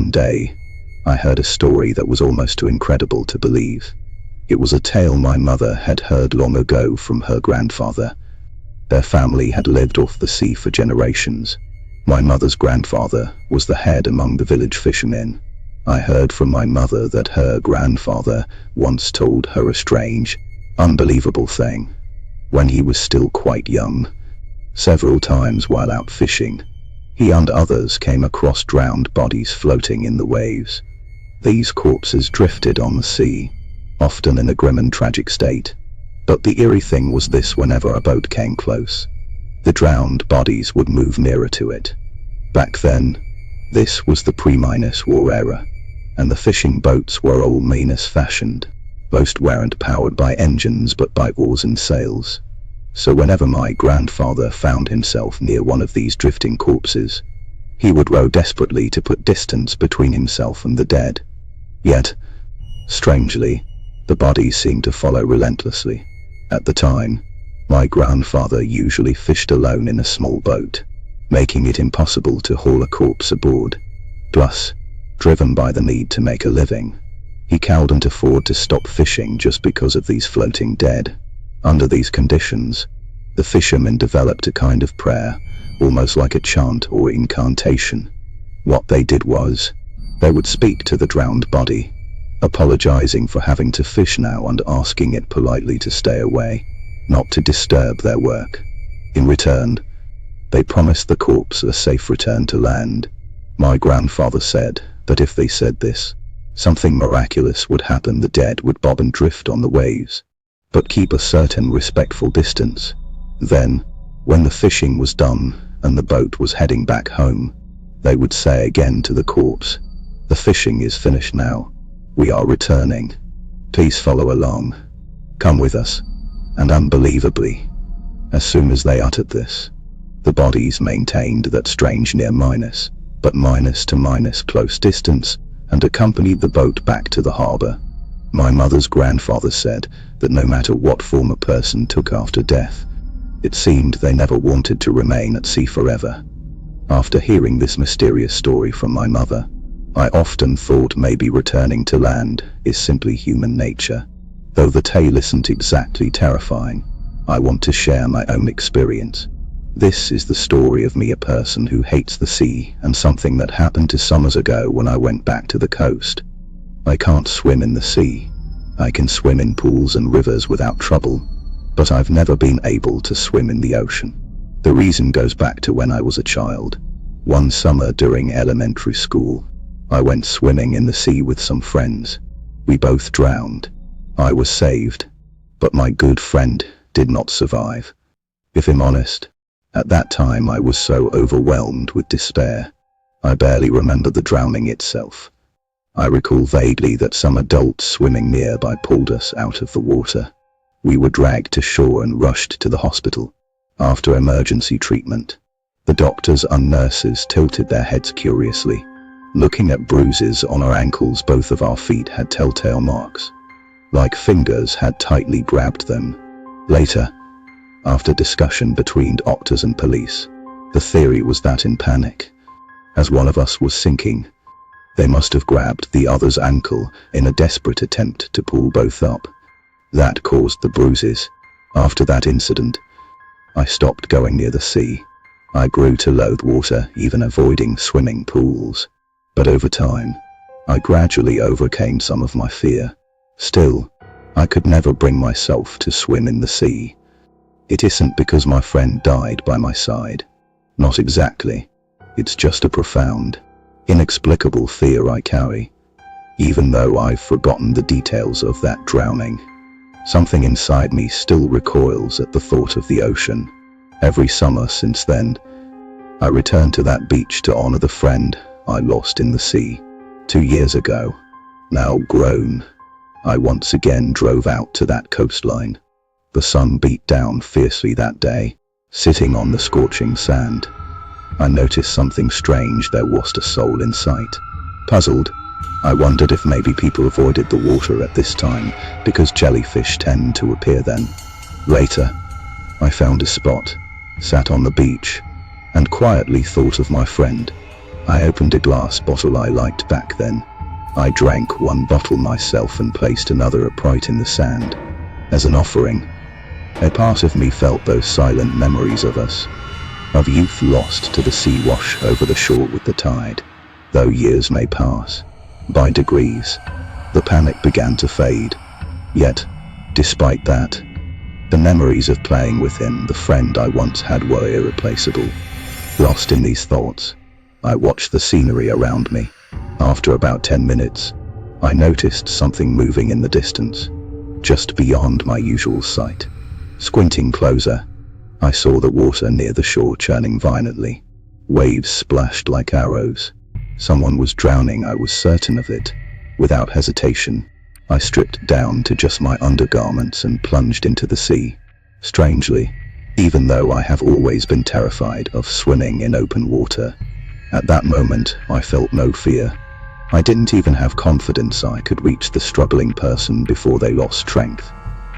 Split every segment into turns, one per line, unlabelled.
One day, I heard a story that was almost too incredible to believe. It was a tale my mother had heard long ago from her grandfather. Their family had lived off the sea for generations. My mother's grandfather was the head among the village fishermen. I heard from my mother that her grandfather once told her a strange, unbelievable thing. When he was still quite young, several times while out fishing, he and others came across drowned bodies floating in the waves. These corpses drifted on the sea, often in a grim and tragic state. But the eerie thing was this: whenever a boat came close, the drowned bodies would move nearer to it. Back then, this was the pre-war era, and the fishing boats were all fashioned. Most weren't powered by engines but by oars and sails. So whenever my grandfather found himself near one of these drifting corpses, he would row desperately to put distance between himself and the dead. Yet, strangely, the bodies seemed to follow relentlessly. At the time, my grandfather usually fished alone in a small boat, making it impossible to haul a corpse aboard. Plus, driven by the need to make a living, he couldn't afford to stop fishing just because of these floating dead. Under these conditions, the fishermen developed a kind of prayer, almost like a chant or incantation. What they did was, they would speak to the drowned body, apologizing for having to fish now and asking it politely to stay away, not to disturb their work. In return, they promised the corpse a safe return to land. My grandfather said that if they said this, something miraculous would happen. The dead would bob and drift on the waves, but keep a certain respectful distance. Then, when the fishing was done and the boat was heading back home, they would say again to the corpse, "The fishing is finished now. We are returning. Please follow along. Come with us." And unbelievably, as soon as they uttered this, the bodies maintained that strange near minus to minus close distance and accompanied the boat back to the harbor. My mother's grandfather said that no matter what form a person took after death, it seemed they never wanted to remain at sea forever. After hearing this mysterious story from my mother, I often thought maybe returning to land is simply human nature. Though the tale isn't exactly terrifying, I want to share my own experience. This is the story of me, a person who hates the sea, and something that happened 2 summers ago when I went back to the coast. I can't swim in the sea. I can swim in pools and rivers without trouble, but I've never been able to swim in the ocean. The reason goes back to when I was a child. One summer during elementary school, I went swimming in the sea with some friends. We both drowned. I was saved, but my good friend did not survive. If I'm honest, at that time I was so overwhelmed with despair, I barely remember the drowning itself. I recall vaguely that some adults swimming nearby pulled us out of the water. We were dragged to shore and rushed to the hospital. After emergency treatment, the doctors and nurses tilted their heads curiously, looking at bruises on our ankles. Both of our feet had telltale marks, like fingers had tightly grabbed them. Later, after discussion between doctors and police, the theory was that in panic, as one of us was sinking, they must have grabbed the other's ankle in a desperate attempt to pull both up. That caused the bruises. After that incident, I stopped going near the sea. I grew to loathe water, even avoiding swimming pools. But over time, I gradually overcame some of my fear. Still, I could never bring myself to swim in the sea. It isn't because my friend died by my side. Not exactly. It's just a profound, inexplicable fear I carry. Even though I've forgotten the details of that drowning, something inside me still recoils at the thought of the ocean. Every summer since then, I return to that beach to honor the friend I lost in the sea 2 years ago. Now grown, I once again drove out to that coastline. The sun beat down fiercely that day. Sitting on the scorching sand, I noticed something strange. There wasn't a soul in sight. Puzzled, I wondered if maybe people avoided the water at this time because jellyfish tend to appear then. Later, I found a spot, sat on the beach, and quietly thought of my friend. I opened a glass bottle I liked back then. I drank one bottle myself and placed another upright in the sand, as an offering. A part of me felt those silent memories of us, of youth lost to the sea wash over the shore with the tide. Though years may pass, by degrees, the panic began to fade. Yet, despite that, the memories of playing with him, the friend I once had, were irreplaceable. Lost in these thoughts, I watched the scenery around me. After about 10 minutes, I noticed something moving in the distance, just beyond my usual sight. Squinting closer, I saw the water near the shore churning violently. Waves splashed like arrows. Someone was drowning, I was certain of it. Without hesitation, I stripped down to just my undergarments and plunged into the sea. Strangely, even though I have always been terrified of swimming in open water, at that moment I felt no fear. I didn't even have confidence I could reach the struggling person before they lost strength.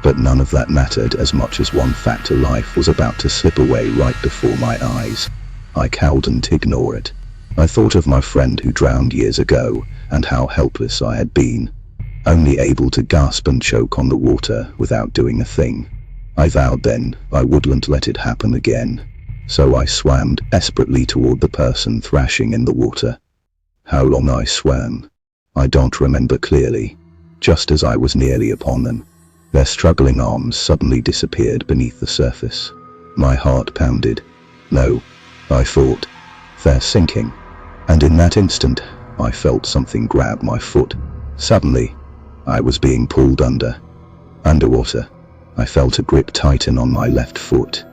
But none of that mattered as much as one fact: life was about to slip away right before my eyes. I couldn't ignore it. I thought of my friend who drowned years ago and how helpless I had been, only able to gasp and choke on the water without doing a thing. I vowed then I wouldn't let it happen again. So I swam desperately toward the person thrashing in the water. How long I swam, I don't remember clearly. Just as I was nearly upon them, their struggling arms suddenly disappeared beneath the surface. My heart pounded. No, I thought, they're sinking. And in that instant, I felt something grab my foot. Suddenly, I was being pulled underwater. I felt a grip tighten on my left foot.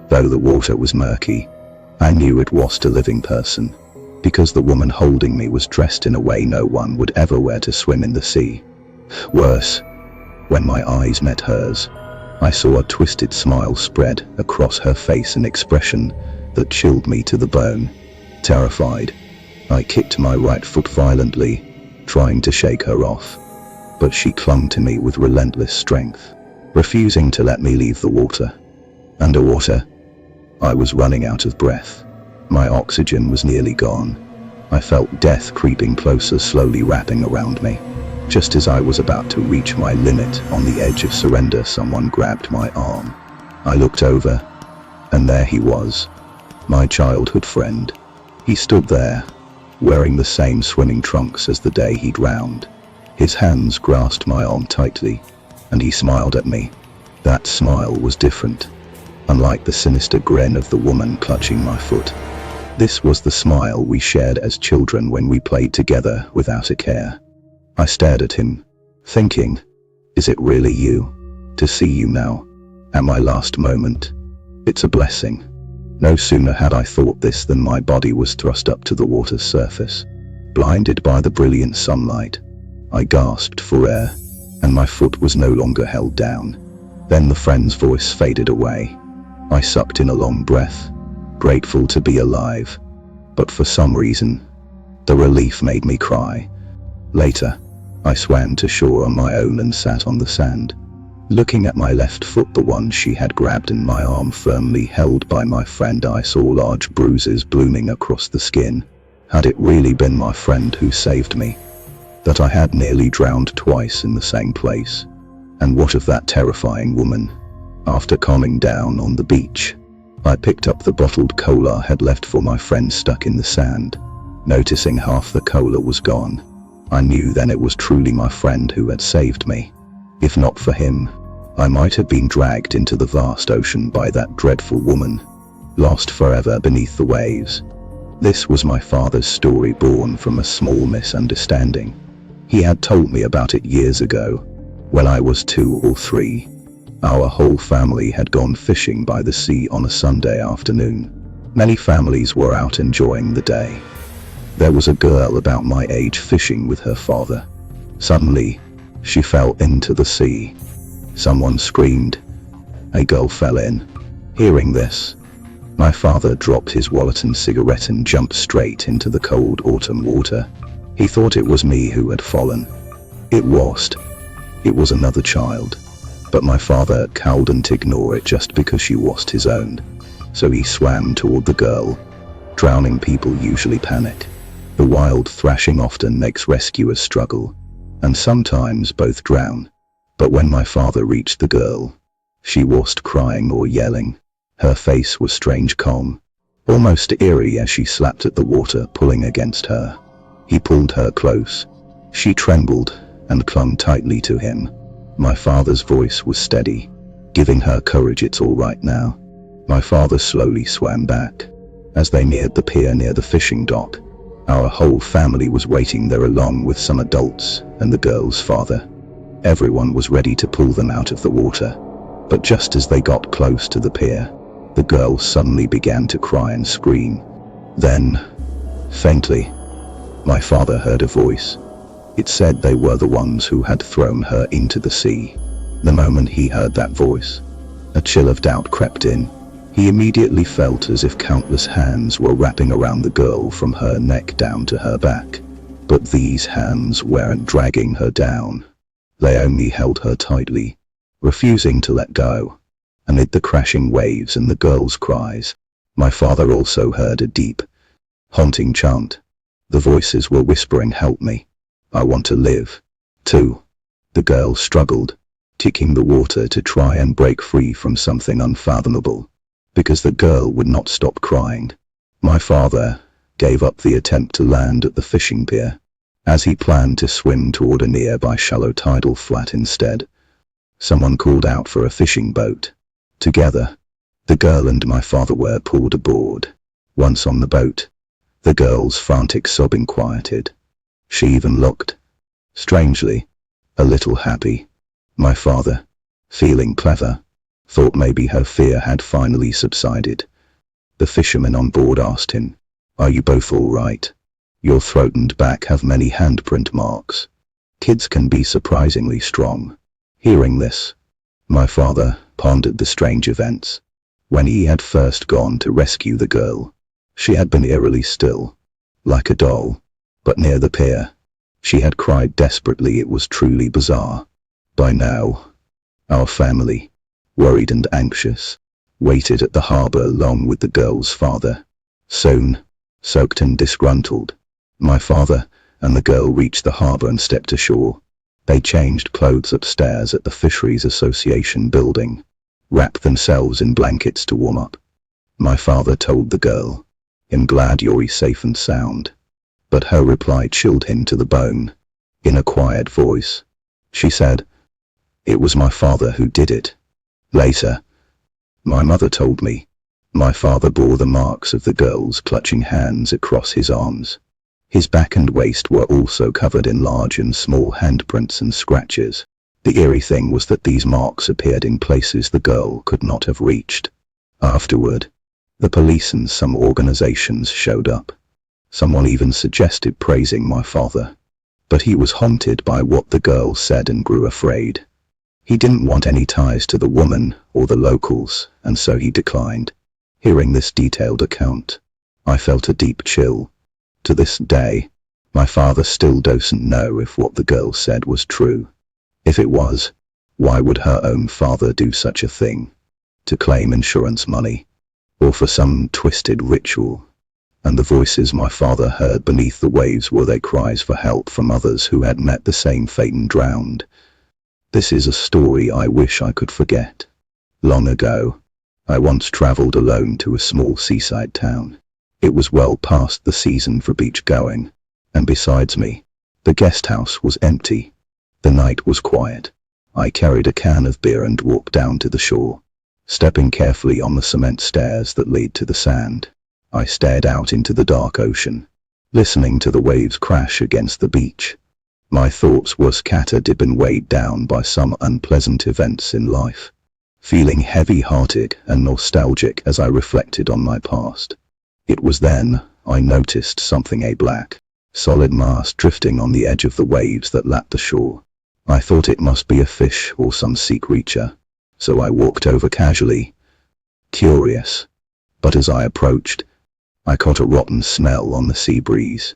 Though the water was murky, I knew it was a living person, because the woman holding me was dressed in a way no one would ever wear to swim in the sea. Worse, when my eyes met hers, I saw a twisted smile spread across her face, an expression that chilled me to the bone. Terrified, I kicked my right foot violently, trying to shake her off, but she clung to me with relentless strength, refusing to let me leave the water. Underwater, I was running out of breath. My oxygen was nearly gone. I felt death creeping closer, slowly wrapping around me. Just as I was about to reach my limit, on the edge of surrender, someone grabbed my arm. I looked over, and there he was, my childhood friend. He stood there, wearing the same swimming trunks as the day he drowned. His hands grasped my arm tightly, and he smiled at me. That smile was different, unlike the sinister grin of the woman clutching my foot. This was the smile we shared as children when we played together without a care. I stared at him, thinking, is it really you? To see you now, at my last moment, it's a blessing. No sooner had I thought this than my body was thrust up to the water's surface. Blinded by the brilliant sunlight, I gasped for air, and my foot was no longer held down. Then the friend's voice faded away. I sucked in a long breath, grateful to be alive, but for some reason, the relief made me cry. Later, I swam to shore on my own and sat on the sand, looking at my left foot, the one she had grabbed, and my arm firmly held by my friend. I saw large bruises blooming across the skin. Had it really been my friend who saved me? That I had nearly drowned twice in the same place? And what of that terrifying woman? After calming down on the beach, I picked up the bottled cola I had left for my friend stuck in the sand. Noticing half the cola was gone, I knew then it was truly my friend who had saved me. If not for him, I might have been dragged into the vast ocean by that dreadful woman, lost forever beneath the waves. This was my father's story, born from a small misunderstanding. He had told me about it years ago, when I was 2 or 3. Our whole family had gone fishing by the sea on a Sunday afternoon. Many families were out enjoying the day. There was a girl about my age fishing with her father. Suddenly, she fell into the sea. Someone screamed. A girl fell in. Hearing this, my father dropped his wallet and cigarette and jumped straight into the cold autumn water. He thought it was me who had fallen. It was another child. But my father couldn't ignore it just because she was his own. So he swam toward the girl. Drowning people usually panic. The wild thrashing often makes rescuers struggle, and sometimes both drown. But when my father reached the girl, she wasn't crying or yelling. Her face was strange calm, almost eerie as she slapped at the water pulling against her. He pulled her close. She trembled and clung tightly to him. My father's voice was steady, giving her courage. "It's all right now." My father slowly swam back. As they neared the pier near the fishing dock, our whole family was waiting there along with some adults and the girl's father. Everyone was ready to pull them out of the water. But just as they got close to the pier, the girl suddenly began to cry and scream. Then, faintly, my father heard a voice. It said they were the ones who had thrown her into the sea. The moment he heard that voice, a chill of doubt crept in. He immediately felt as if countless hands were wrapping around the girl from her neck down to her back. But these hands weren't dragging her down. They only held her tightly, refusing to let go. Amid the crashing waves and the girl's cries, my father also heard a deep, haunting chant. The voices were whispering, "Help me. I want to live, too." The girl struggled, kicking the water to try and break free from something unfathomable. Because the girl would not stop crying, my father gave up the attempt to land at the fishing pier, as he planned to swim toward a nearby shallow tidal flat instead. Someone called out for a fishing boat. Together, the girl and my father were pulled aboard. Once on the boat, the girl's frantic sobbing quieted. She even looked, strangely, a little happy. My father, feeling clever, thought maybe her fear had finally subsided. The fisherman on board asked him, "Are you both all right? Your throat and back have many handprint marks. Kids can be surprisingly strong." Hearing this, my father pondered the strange events. When he had first gone to rescue the girl, she had been eerily still, like a doll. But near the pier, she had cried desperately. It was truly bizarre. By now, our family, worried and anxious, waited at the harbor along with the girl's father. Soon, soaked and disgruntled, my father and the girl reached the harbor and stepped ashore. They changed clothes upstairs at the Fisheries Association building, wrapped themselves in blankets to warm up. My father told the girl, "I'm glad you're safe and sound." But her reply chilled him to the bone. In a quiet voice, she said, "It was my father who did it." Later, my mother told me, my father bore the marks of the girl's clutching hands across his arms. His back and waist were also covered in large and small handprints and scratches. The eerie thing was that these marks appeared in places the girl could not have reached. Afterward, the police and some organizations showed up. Someone even suggested praising my father. But he was haunted by what the girl said and grew afraid. He didn't want any ties to the woman or the locals, and so he declined. Hearing this detailed account, I felt a deep chill. To this day, my father still doesn't know if what the girl said was true. If it was, why would her own father do such a thing? To claim insurance money, or for some twisted ritual? And the voices my father heard beneath the waves, were they cries for help from others who had met the same fate and drowned? This is a story I wish I could forget. Long ago, I once traveled alone to a small seaside town. It was well past the season for beach going, and besides me, the guest house was empty. The night was quiet. I carried a can of beer and walked down to the shore. Stepping carefully on the cement stairs that lead to the sand, I stared out into the dark ocean, listening to the waves crash against the beach. My thoughts were scattered, had been weighed down by some unpleasant events in life, feeling heavy-hearted and nostalgic as I reflected on my past. It was then I noticed something, a black, solid mass drifting on the edge of the waves that lapped the shore. I thought it must be a fish or some sea creature, so I walked over casually, curious. But as I approached, I caught a rotten smell on the sea breeze.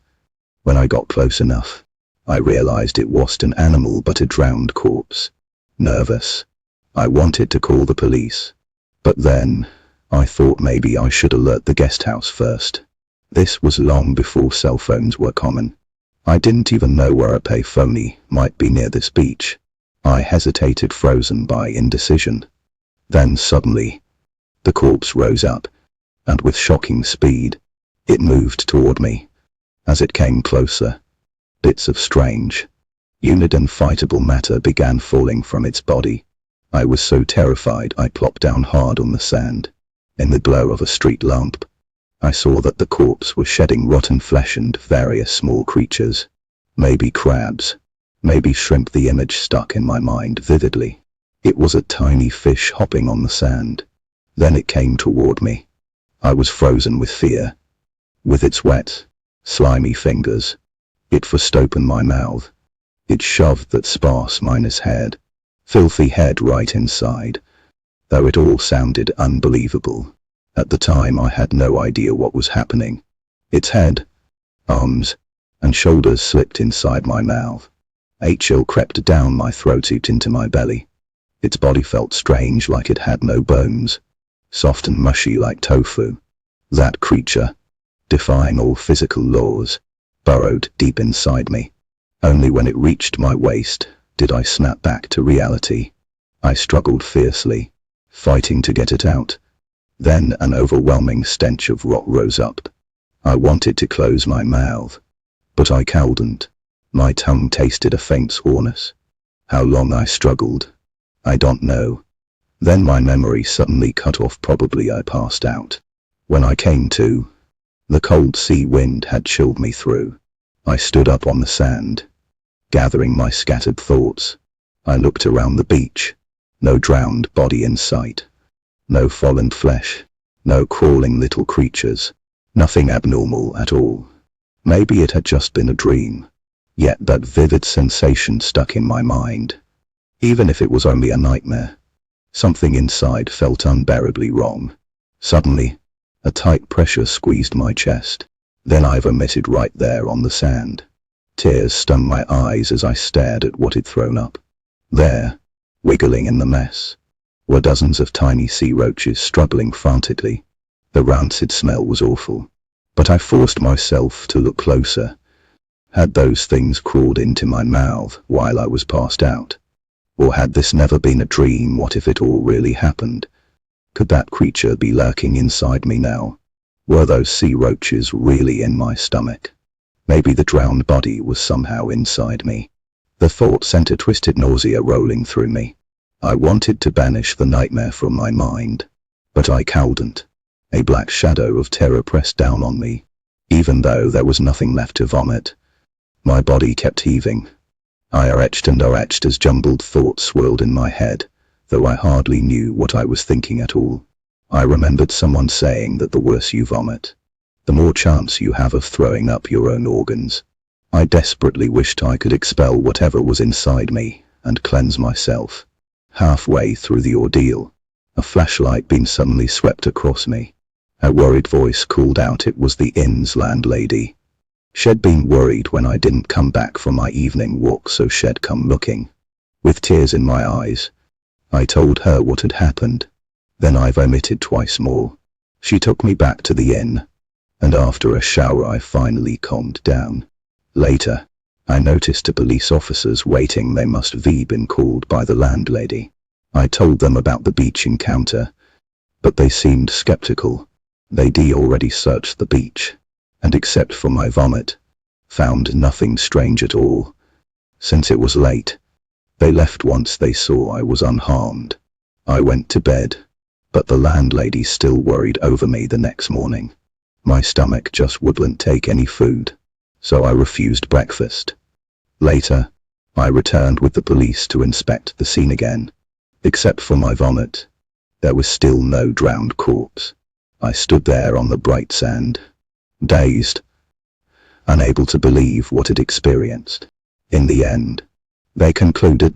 When I got close enough, I realized it wasn't an animal but a drowned corpse. Nervous, I wanted to call the police, but then I thought maybe I should alert the guest house first. This was long before cell phones were common. I didn't even know where a payphone might be near this beach. I hesitated, frozen by indecision. Then suddenly, the corpse rose up, and with shocking speed, it moved toward me. As it came closer, bits of strange, unidentifiable matter began falling from its body. I was so terrified I plopped down hard on the sand. In the glow of a street lamp, I saw that the corpse was shedding rotten flesh and various small creatures. Maybe crabs, maybe shrimp. The image stuck in my mind vividly. It was a tiny fish hopping on the sand. Then it came toward me. I was frozen with fear. With its wet, slimy fingers, it forced open my mouth. It shoved that sparse filthy head right inside. Though it all sounded unbelievable, at the time I had no idea what was happening. Its head, arms, and shoulders slipped inside my mouth. A chill crept down my throat, eat into my belly. Its body felt strange, like it had no bones, soft and mushy like tofu. That creature, defying all physical laws, burrowed deep inside me. Only when it reached my waist did I snap back to reality. I struggled fiercely, fighting to get it out. Then an overwhelming stench of rot rose up. I wanted to close my mouth, but I couldn't. My tongue tasted a faint sourness. How long I struggled, I don't know. Then my memory suddenly cut off. Probably I passed out. When I came to, the cold sea wind had chilled me through. I stood up on the sand, gathering my scattered thoughts. I looked around the beach. No drowned body in sight. No fallen flesh. No crawling little creatures. Nothing abnormal at all. Maybe it had just been a dream. Yet that vivid sensation stuck in my mind. Even if it was only a nightmare, something inside felt unbearably wrong. Suddenly, a tight pressure squeezed my chest. Then I vomited right there on the sand. Tears stung my eyes as I stared at what had thrown up. There, wiggling in the mess, were dozens of tiny sea roaches struggling frantically. The rancid smell was awful, but I forced myself to look closer. Had those things crawled into my mouth while I was passed out? Or had this never been a dream? What if it all really happened? Could that creature be lurking inside me now? Were those sea roaches really in my stomach? Maybe the drowned body was somehow inside me. The thought sent a twisted nausea rolling through me. I wanted to banish the nightmare from my mind, but I couldn't. A black shadow of terror pressed down on me. Even though there was nothing left to vomit, my body kept heaving. I retched and retched as jumbled thoughts swirled in my head, though I hardly knew what I was thinking at all. I remembered someone saying that the worse you vomit, the more chance you have of throwing up your own organs. I desperately wished I could expel whatever was inside me and cleanse myself. Halfway through the ordeal, a flashlight beam suddenly swept across me. A worried voice called out it was the inn's landlady. She'd been worried when I didn't come back from my evening walk, so she'd come looking. With tears in my eyes, I told her what had happened. Then I vomited twice more. She took me back to the inn, and after a shower I finally calmed down. Later, I noticed two police officers waiting. They must have been called by the landlady. I told them about the beach encounter, but they seemed skeptical. They'd already searched the beach, and except for my vomit, found nothing strange at all. Since it was late, they left once they saw I was unharmed. I went to bed, but the landlady still worried over me the next morning. My stomach just wouldn't take any food, so I refused breakfast. Later, I returned with the police to inspect the scene again. Except for my vomit, there was still no drowned corpse. I stood there on the bright sand, dazed, unable to believe what I'd experienced. In the end, they concluded